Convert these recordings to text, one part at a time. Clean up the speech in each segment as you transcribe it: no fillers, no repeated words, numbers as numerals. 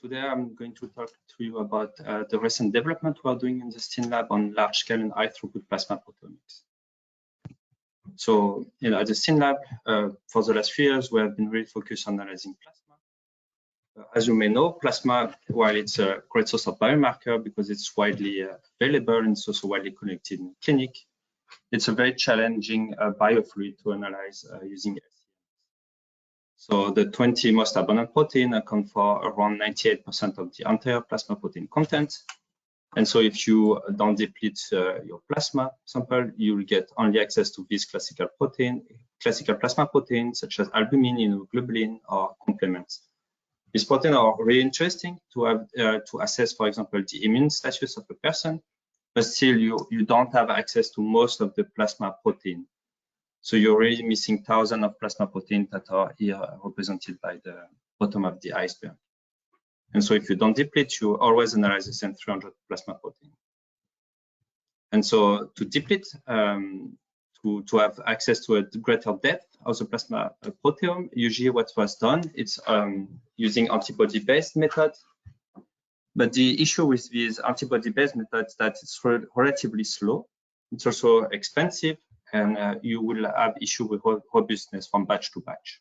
today I'm going to talk to you about the recent development we are doing in the Steen Lab on large-scale and high-throughput plasma proteomics. So, at the Steen Lab, for the last few years, we have been really focused on analyzing plasma. As you may know, plasma, while it's a great source of biomarker because it's widely available and it's also widely collected in the clinic, it's a very challenging biofluid to analyze using. So the 20 most abundant protein account for around 98% of the entire plasma protein content. And so if you don't deplete your plasma sample, you will get only access to these classical plasma proteins such as albumin, immunoglobulin, or complements. These proteins are really interesting to have to assess, for example, the immune status of a person, but still you don't have access to most of the plasma protein. So you're really missing thousands of plasma proteins that are here represented by the bottom of the iceberg. And so if you don't deplete, you always analyze the same 300 plasma protein. And so to deplete, to have access to a greater depth of the plasma proteome, usually what was done, it's using antibody-based methods. But the issue with these antibody-based methods is that it's relatively slow. It's also expensive, and you will have issue with robustness from batch to batch.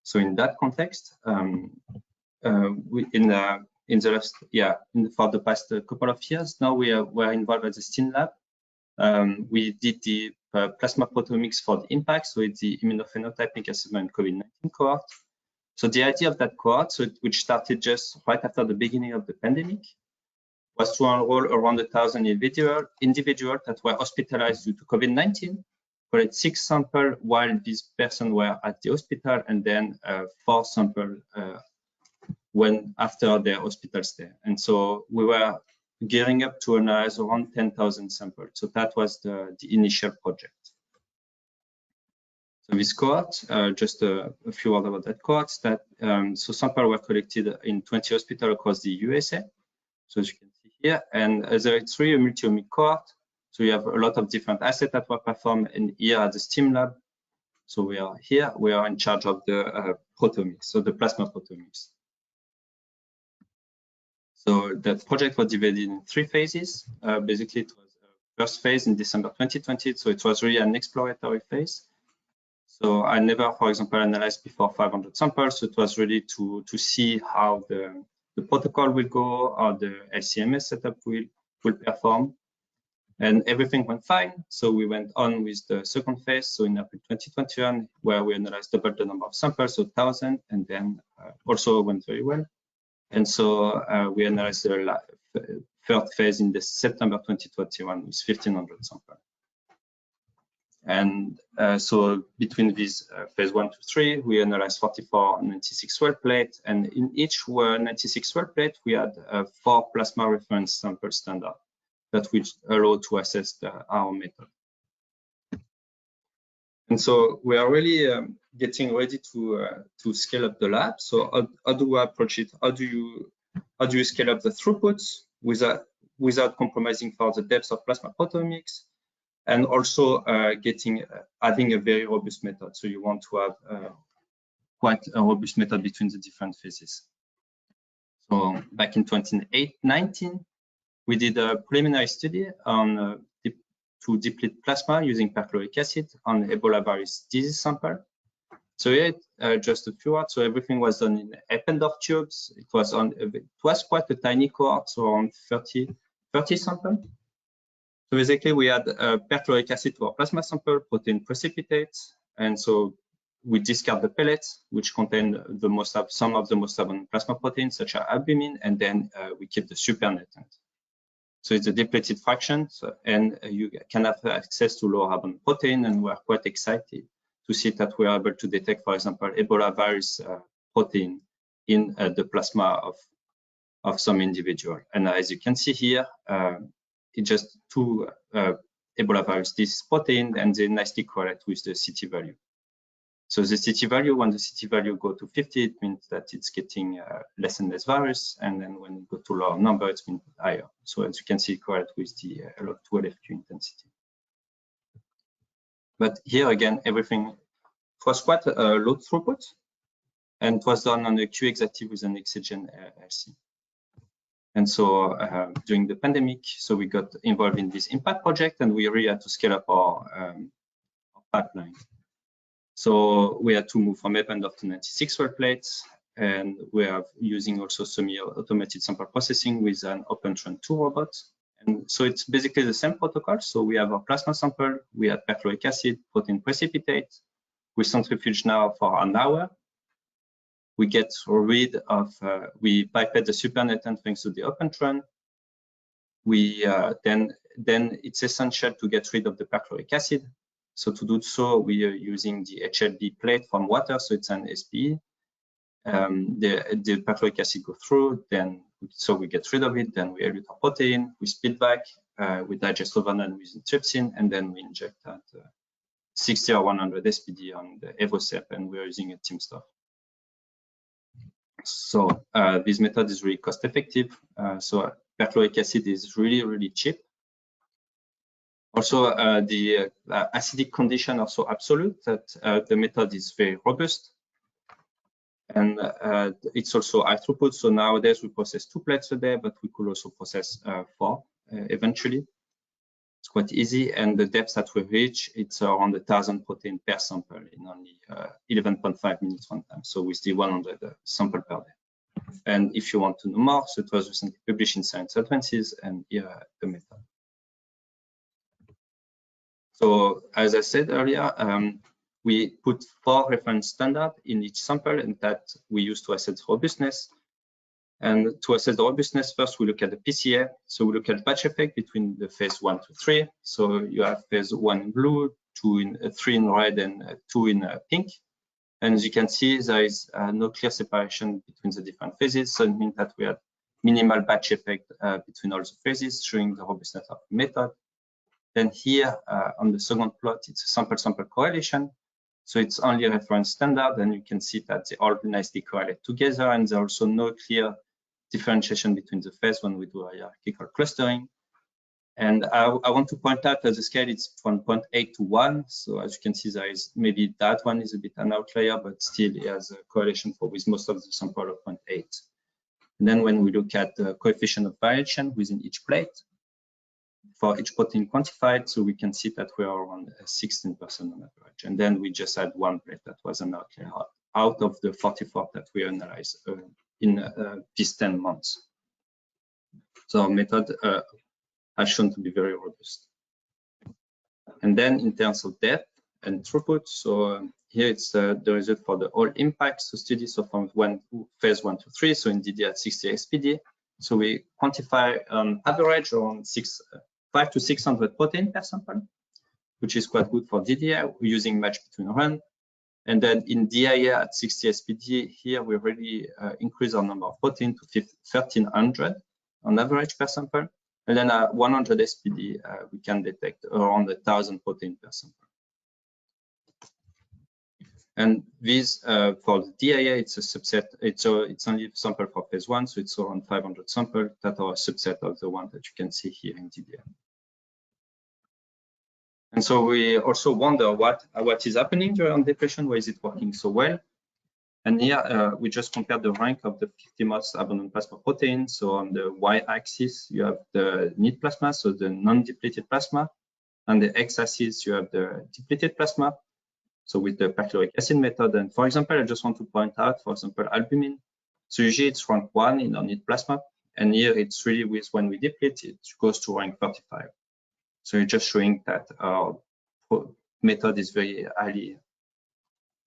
So in that context, for the past couple of years now, we're involved at the Steen Lab. We did the plasma proteomics for the impact, so it's the immunophenotypic assessment COVID-19 cohort. So the idea of that cohort, which started just right after the beginning of the pandemic, was to enroll around 1,000 individuals that were hospitalized due to COVID-19, collect 6 samples while these persons were at the hospital, and then 4 samples after their hospital stay. And so we were gearing up to analyze around 10,000 samples. So that was the initial project. So this cohort, just a few words about that cohort, so samples were collected in 20 hospitals across the USA. So as you can see here, and it's really a multi-omic cohort. So you have a lot of different assays that were performed in here at the Steen Lab. So we are in charge of the proteomics, so the plasma proteomics. So the project was divided in 3 phases. Basically, it was first phase in December 2020. So it was really an exploratory phase. So I never, for example, analyzed before 500 samples. So it was really to see how the protocol will go, or the LCMS setup will perform. And everything went fine. So we went on with the second phase. So in April 2021, where we analyzed double the number of samples, so 1,000, and then also went very well. And so we analyzed the third phase in the September 2021 with 1,500 samples. And so between these phase 1 to 3, we analyzed 44 96 well plates, and in each 96 well plate, we had 4 plasma reference sample standard that would allow to assess our method. And so we are really getting ready to scale up the lab. So how do we approach it? How do you scale up the throughputs without compromising for the depth of plasma proteomics, and also having a very robust method? So you want to have quite a robust method between the different phases. So back in 2019, we did a preliminary study on to deplete plasma using perchloric acid on Ebola virus disease sample. So here, just a few words. So everything was done in Eppendorf tubes. It was quite a tiny cohort, so around 30 samples. So basically, we had perchloric acid to our plasma sample, protein precipitates, and so we discard the pellets, which contain some of the most abundant plasma proteins, such as albumin, and then we keep the supernatant. So it's a depleted fraction, and you can have access to lower abundant protein, and we're quite excited to see that we are able to detect, for example, Ebola virus protein in the plasma of some individual. And as you can see here, it's just 2 Ebola virus disease protein, and they nicely correlate with the CT value. So the CT value, when the CT value go to 50, it means that it's getting less and less virus, and then when you go to lower number, it's been higher. So as you can see, it correlates with the log2 LFQ intensity. But here again, everything was quite a low throughput. and it was done on a QX-active with an Oxygen LC. And so during the pandemic, so we got involved in this impact project, and we really had to scale up our pipeline. So we had to move from Eppendorf to 96 well plates, and we are using also semi-automated sample processing with an OpenTrend 2 robot. And so it's basically the same protocol. So we have our plasma sample, we have perchloric acid, protein precipitate. We centrifuge now for an hour. We get rid of, we pipette the supernatant thanks to the OpenTrend. We then it's essential to get rid of the perchloric acid. So to do so, we are using the HLB plate from water, so it's an SPE. The perchloric acid go through, then so we get rid of it, then we elute our protein, we split back, we digest overnight with trypsin, and then we inject at 60 or 100 SPD on the Evosep, and we're using a timsTOF. So this method is really cost effective. So perchloric acid is really cheap. Also, the acidic condition are so absolute that the method is very robust. And it's also high throughput. So nowadays we process 2 plates a day, but we could also process 4 eventually. It's quite easy. And the depth that we reach, it's around 1,000 protein per sample in only 11.5 minutes one time. So with the 100 sample per day. And if you want to know more, so it was recently published in Science Advances, and here the method. So as I said earlier, we put 4 reference standards in each sample, and that we use to assess robustness. And to assess the robustness, first we look at the PCA. So we look at batch effect between the phase 1 to 3. So you have phase 1 in blue, 3 in red, and 2 in pink. And as you can see, there is no clear separation between the different phases. So it means that we have minimal batch effect between all the phases, showing the robustness of the method. Then here on the second plot, it's a sample-sample correlation. So it's only a reference standard, and you can see that they all nicely correlate together, and there's also no clear differentiation between the phase when we do hierarchical clustering. And I want to point out that the scale is from 0.8 to 1. So as you can see, there is maybe that one is a bit an outlier, but still it has a correlation with most of the sample of 0.8. And then when we look at the coefficient of variation within each plate, for each protein quantified, so we can see that we are around 16% on average. And then we just had 1 plate that was an outlier out of the 44 that we analyzed in these 10 months. So our method has shown to be very robust. And then in terms of depth and throughput, so here it's the result for the all impacts study. So from phase 1 to 3, so in DD at 60 SPD. So we quantify average around 500 to 600 protein per sample, which is quite good for DDI. We're using match between run. And then in DIA at 60 SPD, here we really increase our number of protein to 1,300 on average per sample. And then at 100 SPD, we can detect around 1,000 protein per sample. And this for the DIA, it's a subset. It's only a sample for phase 1, so it's around 500 samples that are a subset of the one that you can see here in DDI. And so we also wonder what is happening during depletion. Why is it working so well? And here we just compare the rank of the 50 most abundant plasma proteins. So on the y-axis, you have the neat plasma, so the non-depleted plasma. On the x-axis, you have the depleted plasma. So with the perchloric acid method, and for example, I just want to point out, for example, albumin. So usually it's rank 1 in our neat plasma, and here it's really with when we deplete, it goes to rank 35. So it's just showing that our method is very highly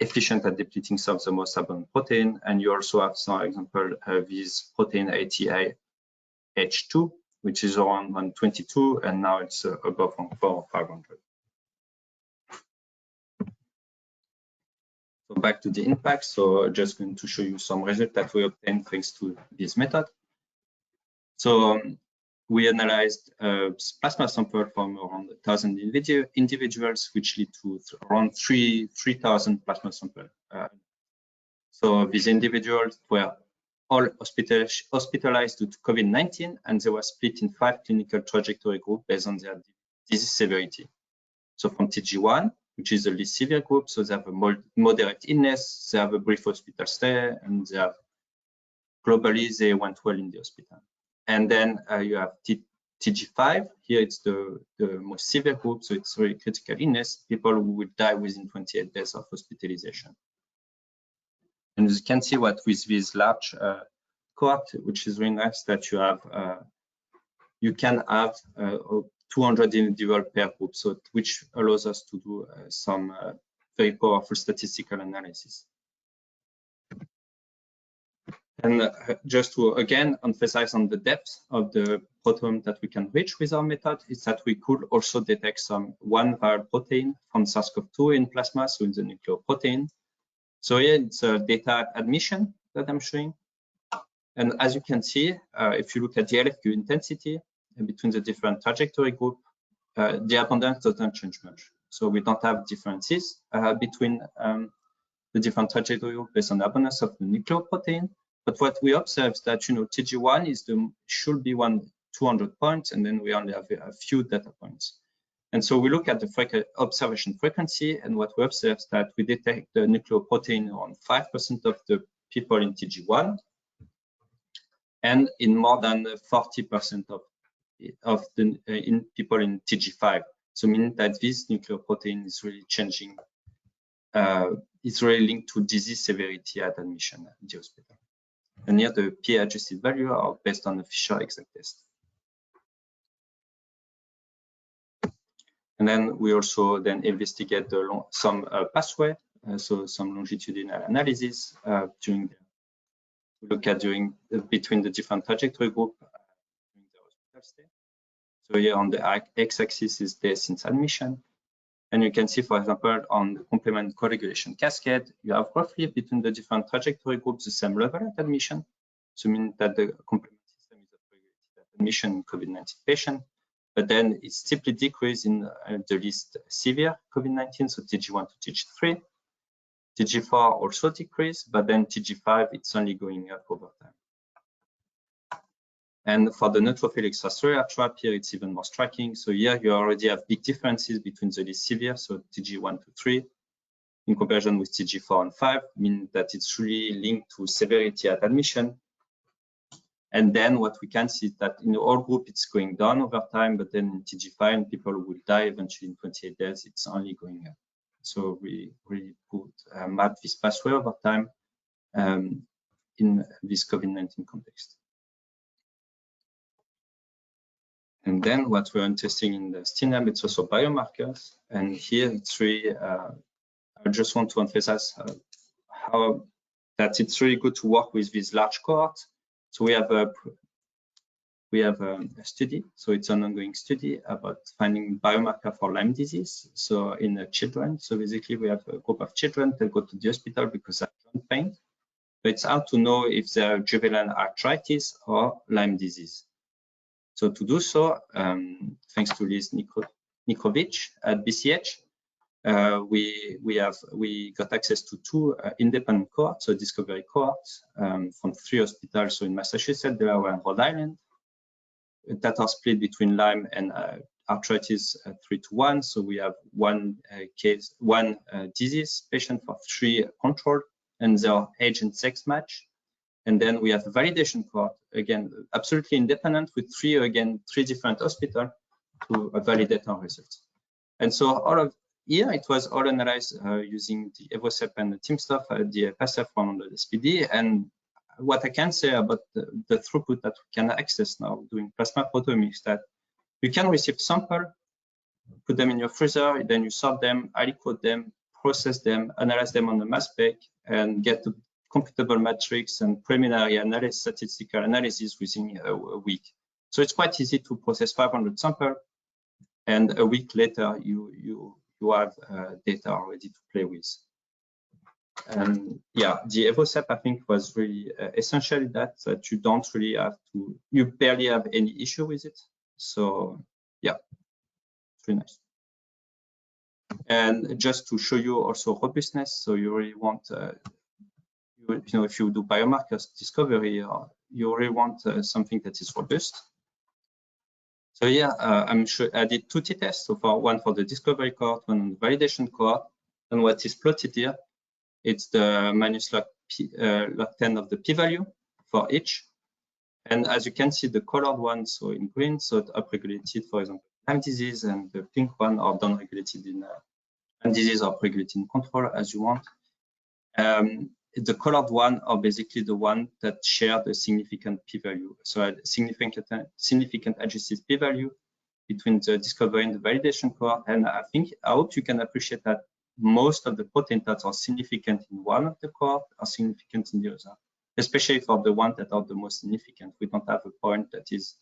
efficient at depleting some of the most abundant protein. And you also have some example of this protein ATIH2, which is around 122, and now it's above 4 or 500. So back to the impact. So just going to show you some results that we obtained thanks to this method. So we analyzed plasma sample from around 1,000 individuals, which lead to around 3,000 plasma samples. So these individuals were all hospitalized due to COVID-19, and they were split in 5 clinical trajectory groups based on their disease severity. So from TG1, which is the least severe group. So they have a moderate illness, they have a brief hospital stay, and they have globally they went well in the hospital. And then you have TG5. Here it's the most severe group, so it's very critical illness. People who will die within 28 days of hospitalization. And as you can see, what with this large cohort, which is really nice, that you have you can have 200 individual per group, so which allows us to do some very powerful statistical analysis. And just to again emphasize on the depth of the proteome that we can reach with our method, is that we could also detect some one viral protein from SARS-CoV-2 in plasma, so in the nucleoprotein. So here it's data admission that I'm showing. And as you can see, if you look at the LFQ intensity between the different trajectory group, the abundance doesn't change much. So we don't have differences between the different trajectory group based on the abundance of the nucleoprotein. But what we observe is that, you know, TG1 is should be 200 points, and then we only have a few data points. And so we look at the observation frequency, and what we observe is that we detect the nucleoprotein on 5% of the people in TG1, and in more than 40% of the in people in TG5. So meaning that this nucleoprotein is really changing. It's really linked to disease severity at admission at the hospital. And here the P-adjusted value are based on the Fisher exact test. And then we also then investigate some pathway, so some longitudinal analysis during between the different trajectory group during the hospital stay. So here on the x-axis is days since admission. And you can see, for example, on the complement coagulation cascade, you have roughly between the different trajectory groups the same level at admission. So meaning that the complement system is upregulated at admission in COVID-19 patient, but then it's steeply decreased in the least severe COVID-19, so TG1 to TG3. TG4 also decreased, but then TG5, it's only going up over time. And for the neutrophil extracellular trap, here it's even more striking. So here you already have big differences between the least severe, so TG1 to 3, in comparison with TG4 and 5, meaning that it's really linked to severity at admission. And then what we can see is that in the whole group, it's going down over time, but then in TG5, people who will die eventually in 28 days, it's only going up. So we really put map this pathway over time in this COVID-19 context. And then what we're testing in the Steen Lab, it's also biomarkers. And here it's really, I just want to emphasize how that it's really good to work with these large cohorts. So we have a study, so it's an ongoing study about finding biomarker for Lyme disease. So in children, so basically we have a group of children that go to the hospital because they have joint pain. But it's hard to know if they have juvenile arthritis or Lyme disease. So to do so, thanks to Liz Nikrovich at BCH, we got access to 2 independent cohorts, so discovery cohorts from 3 hospitals, so in Massachusetts, Delaware, and Rhode Island, that are split between Lyme and arthritis 3-to-1. So we have one disease patient for 3 control, and their age and sex match. And then we have a validation cohort, again, absolutely independent with 3 different hospitals to validate our results. And so all of here, it was all analyzed using the Evosep and the timsTOF at DIA-PASEF 100 SPD. And what I can say about the throughput that we can access now doing plasma proteomics, that you can receive sample, put them in your freezer, then you sort them, aliquot them, process them, analyze them on the mass spec, and get the computable matrix and preliminary analysis, statistical analysis within a week. So it's quite easy to process 500 samples, and a week later you have data already to play with. And yeah, the Evosep I think was really essential that you don't really have to, you barely have any issue with it. So yeah, it's really nice. And just to show you also robustness, so you really want you know, if you do biomarkers discovery, you really want something that is robust. So yeah, I'm sure I did 2 t-tests. So for one for the discovery cohort, one on the validation cohort. And what is plotted here, it's the minus log 10 of the p-value for each. And as you can see, the colored ones, so in green, so upregulated, for example, Lyme disease, and the pink one are downregulated in Lyme disease or upregulated in control, as you want. The colored one are basically the one that share the significant p-value. So a significant adjusted p-value between the discovery and the validation cohort. And I hope you can appreciate that most of the protein that are significant in one of the cohort are significant in the other, especially for the ones that are the most significant. We don't have a point that is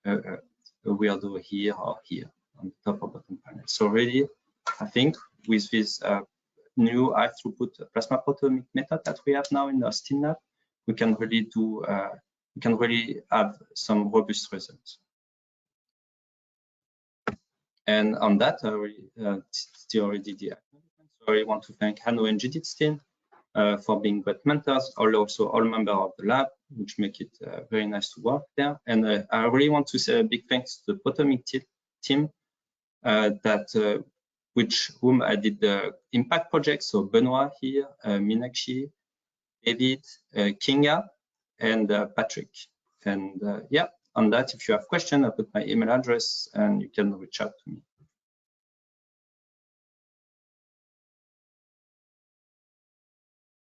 a weirdo here or here on the top or bottom panel. So really, I think with this new high throughput plasma proteomic method that we have now in the Steen Lab, we can really do, we can really have some robust results. And on that, I already did. So I want to thank Hanno and Judith Steen for being great mentors, also all members of the lab, which make it very nice to work there. And I really want to say a big thanks to the PROTEOMICS team whom I did the impact project. So Benoit here, Meenakshi, David, Kinga, and Patrick. And yeah, on that, if you have questions, I put my email address and you can reach out to me.